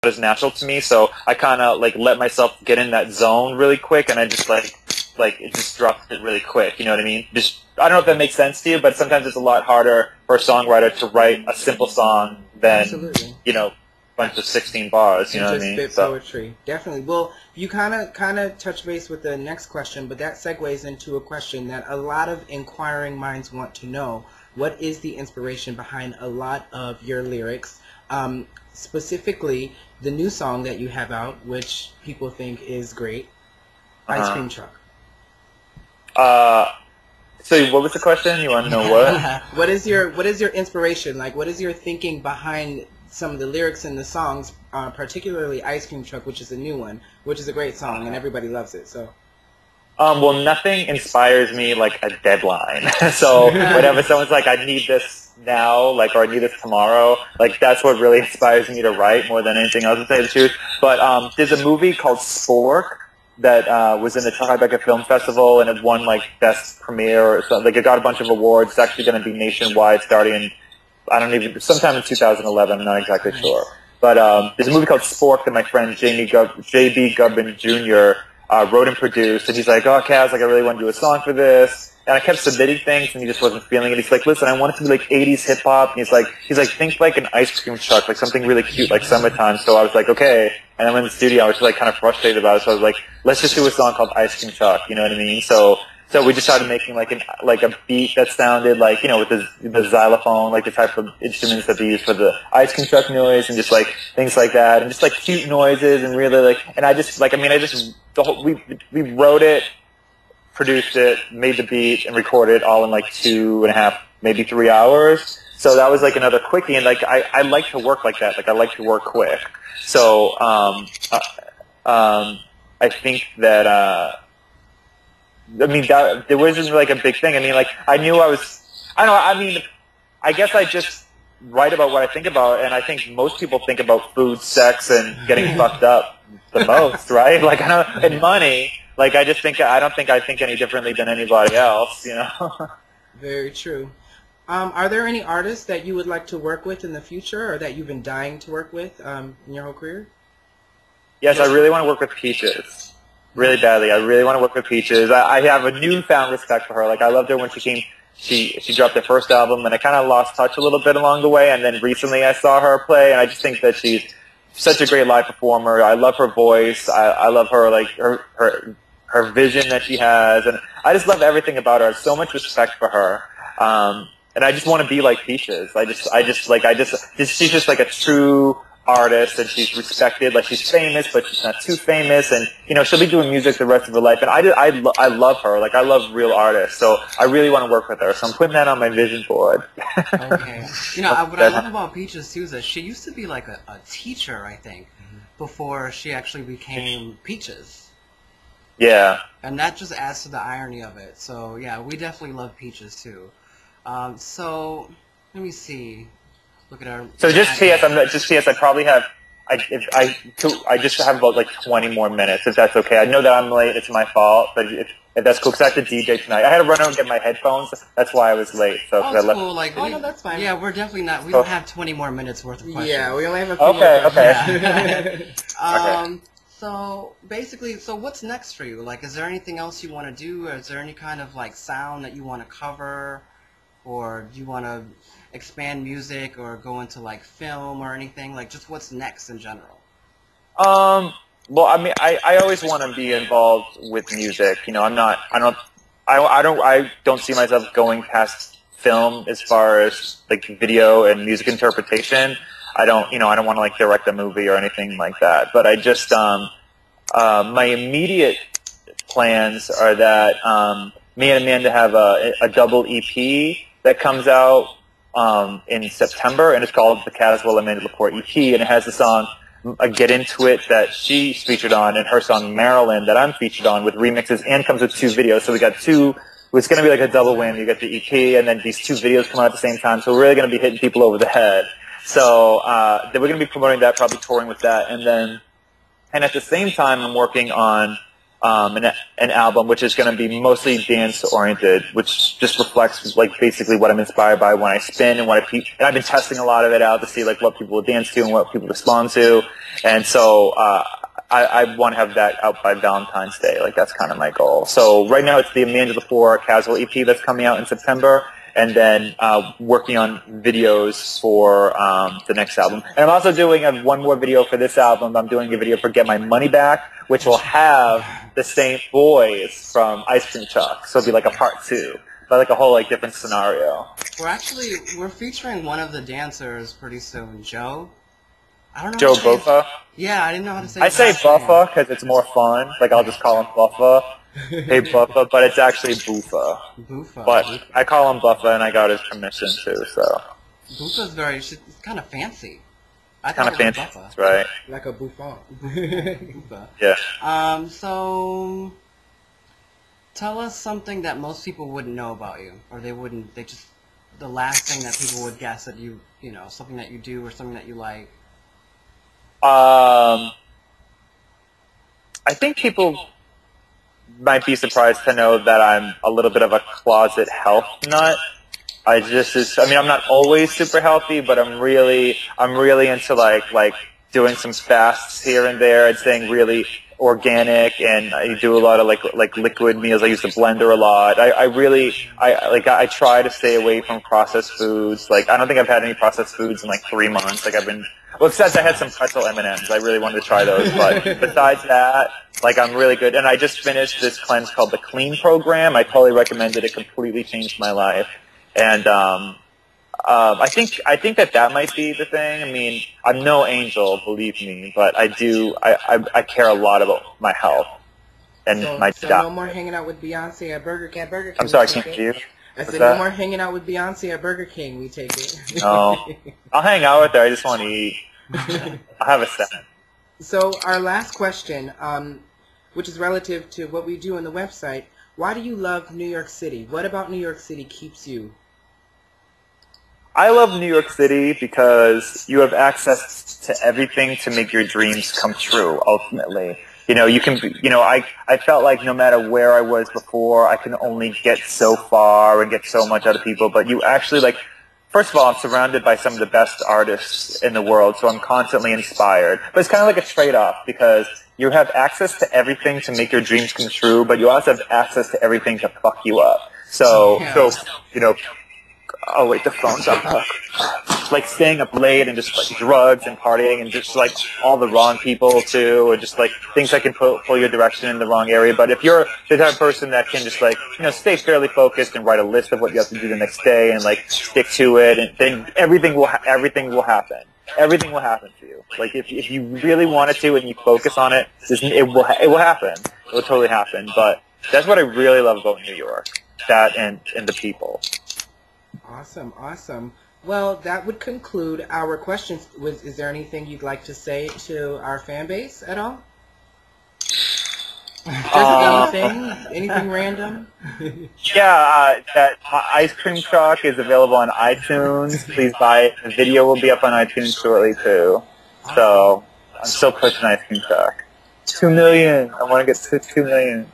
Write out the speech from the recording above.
is natural to me, so I kind of like let myself get in that zone really quick, and I just like it just drops it really quick. You know what I mean? Just I don't know if that makes sense to you, but sometimes it's a lot harder for a songwriter to write a simple song than Absolutely. you know, a bunch of 16 bars. You know what I mean? Just spit poetry, definitely. Well, you kind of touch base with the next question, but that segues into a question that a lot of inquiring minds want to know. What is the inspiration behind a lot of your lyrics? Specifically, the new song that you have out, which people think is great, Ice Cream Truck. So what was the question? You want to know what? What is your inspiration? Like, what is your thinking behind some of the lyrics in the songs, particularly Ice Cream Truck, which is a new one, which is a great song and everybody loves it. So. Well, nothing inspires me like a deadline. So whenever someone's like, I need this now, like, or I need this tomorrow, like, that's what really inspires me to write more than anything else, to say the truth. But there's a movie called Spork that was in the Tribeca Film Festival, and it won, like, Best Premiere or something. Like, it got a bunch of awards. It's actually going to be nationwide starting in, sometime in 2011. I'm not exactly sure. But there's a movie called Spork that my friend J.B. Gubbin Jr. Wrote and produced, and he's like, oh, Kaz, like, I really want to do a song for this. And I kept submitting things, and he just wasn't feeling it. He's like, listen, I want it to be like 80s hip-hop. And he's like, think like an ice cream truck, like something really cute, like summertime. So I was like, okay. And then in the studio, I was just like kind of frustrated about it. So I was like, let's just do a song called Ice Cream Truck. You know what I mean? So we just started making like a beat that sounded like, you know, with the xylophone, like the type of instruments that they use for the ice cream truck noise, and just like things like that, and just like cute noises, and really like, and we wrote it, produced it, made the beat, and recorded it all in like 2.5, maybe 3 hours. So that was like another quickie, and like I like to work like that. Like I like to work quick. So I think that I mean that there wasn't like a big thing. I mean, like I guess I just write about what I think about, and I think most people think about food, sex, and getting fucked up the most, right? Like and money. Like I don't think I think any differently than anybody else, you know. Very true. Are there any artists that you would like to work with in the future, or that you've been dying to work with in your whole career? Yes, I really want to work with Peaches. Really badly. I really want to work with Peaches. I have a newfound respect for her. Like, I loved her when she dropped her first album, and I kind of lost touch a little bit along the way, and then recently I saw her play, and I just think that she's such a great live performer. I love her voice. I love her, like, her vision that she has, and I just love everything about her. I have so much respect for her. And I just want to be like Peaches. She's just like a true artist, and she's respected. Like, she's famous, but she's not too famous, and you know, she'll be doing music the rest of her life. And I love her. Like, I love real artists, so I really want to work with her. So I'm putting that on my vision board. Okay. You know, what I love about Peaches too is that she used to be like a teacher, I think, before she actually became Peaches. Yeah. And that just adds to the irony of it. So yeah, we definitely love Peaches too. So let me see. Look at our. So just PS, I probably have. I just have about like 20 more minutes, if that's okay. I know that I'm late. It's my fault, but if that's cool, because I have to DJ tonight. I had to run out and get my headphones. That's why I was late. So it's cool. Like, no, that's fine. Yeah, we're definitely not. We don't have 20 more minutes worth of questions. Yeah, we only have a few more questions. Okay. Okay. So basically, what's next for you? Like, is there anything else you want to do? Or is there any kind of like sound that you want to cover, or do you want to expand music or go into like film or anything? Like, just what's next in general? Well, I mean, I always want to be involved with music. You know, I don't see myself going past film as far as like video and music interpretation. I don't want to like direct a movie or anything like that. But I just, my immediate plans are that me and Amanda have a double EP that comes out in September, and it's called the Cazwell Amanda Laporte EP, and it has the song Get Into It that she's featured on, and her song Maryland that I'm featured on, with remixes, and comes with 2 videos. So we got 2. It's going to be like a double win. You get the EP, and then these 2 videos come out at the same time. So we're really going to be hitting people over the head. So then we're going to be promoting that, probably touring with that, and at the same time, I'm working on an album which is going to be mostly dance oriented, which just reflects like basically what I'm inspired by when I spin and what and I've been testing a lot of it out to see like what people will dance to and what people respond to, and so I want to have that out by Valentine's Day. Like that's kind of my goal. So right now it's the Amanda Lepore Cazwell EP that's coming out in September, and then working on videos for the next album. And I'm also doing one more video for this album. I'm doing a video for Get My Money Back, which will have the same boys from Ice Cream Truck. So it'll be like a part 2, but like a whole like different scenario. We're featuring one of the dancers pretty soon, Joe. I don't know. Joe Buffa? Yeah, I didn't know how to say. I say Buffa because it's more fun. Like I'll just call him Buffa. Hey Buffa, but it's actually Buffa. Buffa. But I call him Buffa, and I got his permission too. So. Buffa's it's kind of fancy. Kind of fancy, that's right? Like a buffon. Buffa. Yeah. So tell us something that most people wouldn't know about you, or they just the last thing that people would guess that you know, something that you do or something that you like. I think people might be surprised to know that I'm a little bit of a closet health nut. I mean, I'm not always super healthy, but I'm really into like doing some fasts here and there and staying really organic, and I do a lot of like liquid meals. I use the blender a lot. I try to stay away from processed foods. Like I don't think I've had any processed foods in like 3 months. Like except I had some pretzel M&Ms. I really wanted to try those, but besides that, like I'm really good. And I just finished this cleanse called the Clean Program. I totally recommend it. It completely changed my life. And I think that might be the thing. I mean, I'm no angel, believe me, but I care a lot about my health and my So diet. no more hanging out with Beyonce at Burger King. I'm sorry, I can't hear you. I said no more hanging out with Beyonce at Burger King. We take it. No, I'll hang out with her. I just want to eat. I'll have a second. So our last question, which is relative to what we do on the website. Why do you love New York City? What about New York City keeps you? I love New York City because you have access to everything to make your dreams come true, ultimately. You know, I felt like no matter where I was before, I can only get so far and get so much out of people, but you actually, like, first of all, I'm surrounded by some of the best artists in the world, so I'm constantly inspired. But it's kind of like a trade-off because you have access to everything to make your dreams come true, but you also have access to everything to fuck you up. So you know, oh wait, the phone's up. Like staying up late and just like drugs and partying and just like all the wrong people too, or just like things that can pull your direction in the wrong area. But if you're the type of person that can just like, you know, stay fairly focused and write a list of what you have to do the next day and like stick to it, and then everything will happen. Everything will happen to you. Like if you really wanted to and you focus on it, it will happen. It will totally happen. But that's what I really love about New York. That and the people. Awesome, awesome. Well, that would conclude our questions. Is there anything you'd like to say to our fan base at all? Just anything random? Yeah, that Ice Cream Truck is available on iTunes. Please buy it. The video will be up on iTunes shortly too. So I'm still pushing Ice Cream Truck. 2 million. I want to get to 2 million.